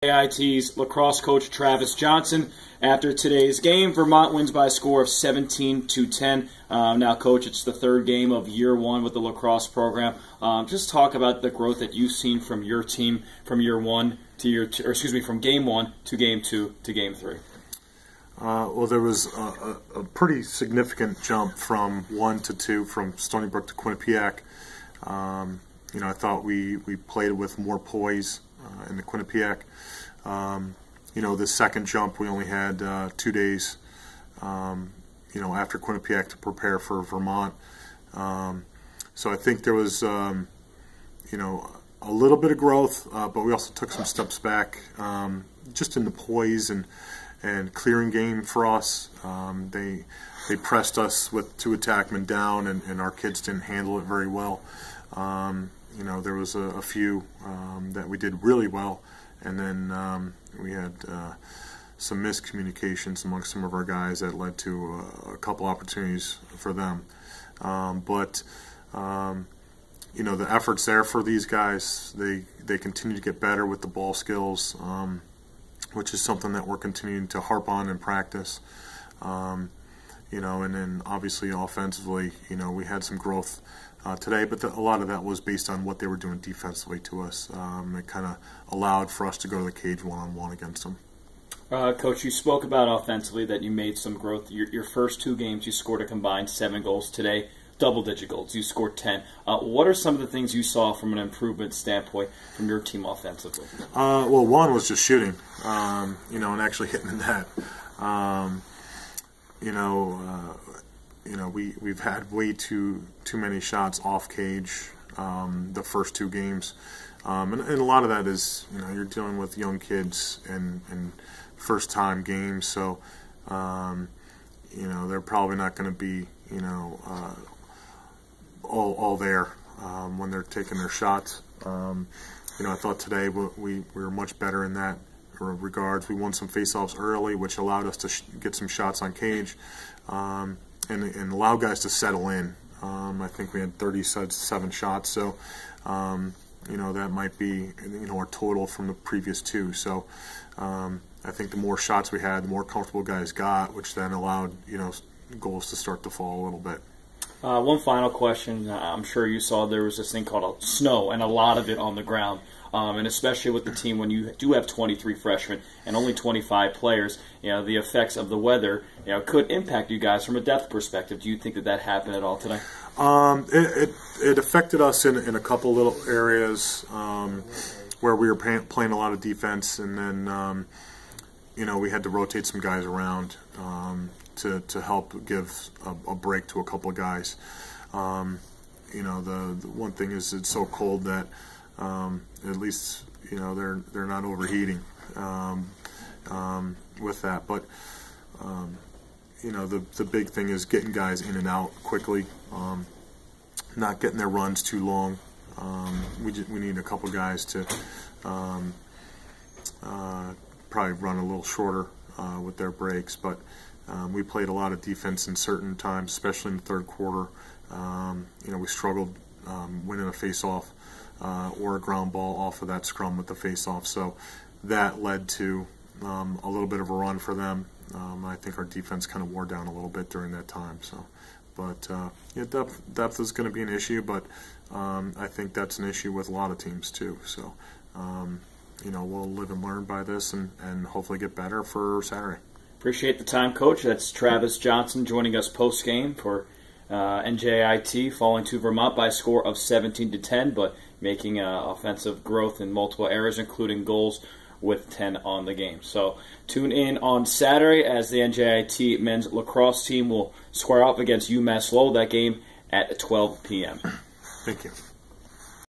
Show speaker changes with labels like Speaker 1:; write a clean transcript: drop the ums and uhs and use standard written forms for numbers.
Speaker 1: AIT's lacrosse coach Travis Johnson. After today's game, Vermont wins by a score of 17-10. Now, Coach, it's the third game of year one with the lacrosse program. Just talk about the growth that you've seen from your team from year one to year two, or excuse me, from game one to game two to game three.
Speaker 2: Well, there was a pretty significant jump from 1 to 2 from Stony Brook to Quinnipiac. I thought we played with more poise in the Quinnipiac. The second jump, we only had 2 days, after Quinnipiac to prepare for Vermont. So I think there was, a little bit of growth, but we also took some steps back, just in the poise and clearing game for us. They pressed us with 2 attackmen down, and our kids didn't handle it very well. There was a few that we did really well, and then we had some miscommunications amongst some of our guys that led to a couple opportunities for them. The effort's there for these guys. They continue to get better with the ball skills, which is something that we're continuing to harp on and practice. And then obviously offensively, we had some growth today, but a lot of that was based on what they were doing defensively to us. It kind of allowed for us to go to the cage one-on-one against them.
Speaker 1: Coach, you spoke about offensively that you made some growth. Your first 2 games, you scored a combined 7 goals. Today, double-digit goals. You scored 10. What are some of the things you saw from an improvement standpoint from your team offensively?
Speaker 2: Well, one was just shooting, and actually hitting the net. We've had way too many shots off cage the first 2 games, and a lot of that is you're dealing with young kids and first time games, so they're probably not going to be all there when they're taking their shots. I thought today we were much better in that regards. We won some face-offs early, which allowed us to get some shots on cage, and allow guys to settle in. I think we had 37 shots, so that might be our total from the previous 2. So I think the more shots we had, the more comfortable guys got, which then allowed goals to start to fall a little bit.
Speaker 1: One final question. I'm sure you saw there was this thing called snow, and a lot of it on the ground. And especially with the team, when you do have 23 freshmen and only 25 players, the effects of the weather, could impact you guys from a depth perspective. Do you think that happened at all today?
Speaker 2: It affected us in a couple little areas where we were playing a lot of defense, and then we had to rotate some guys around to help give a break to a couple of guys. The one thing is it's so cold that at least they're not overheating with that. But the big thing is getting guys in and out quickly, not getting their runs too long. We need a couple guys to probably run a little shorter with their breaks, but we played a lot of defense in certain times, especially in the third quarter. We struggled winning a face-off or a ground ball off of that scrum with the face-off, so that led to a little bit of a run for them. I think our defense kind of wore down a little bit during that time. So, but depth is going to be an issue, but I think that's an issue with a lot of teams too. So, we'll live and learn by this, and hopefully get better for Saturday.
Speaker 1: Appreciate the time, Coach. That's Travis Johnson joining us post-game for NJIT falling to Vermont by a score of 17-10, but making offensive growth in multiple areas, including goals, with 10 on the game. So tune in on Saturday as the NJIT men's lacrosse team will square off against UMass Lowell. That game at 12 p.m.
Speaker 2: Thank you.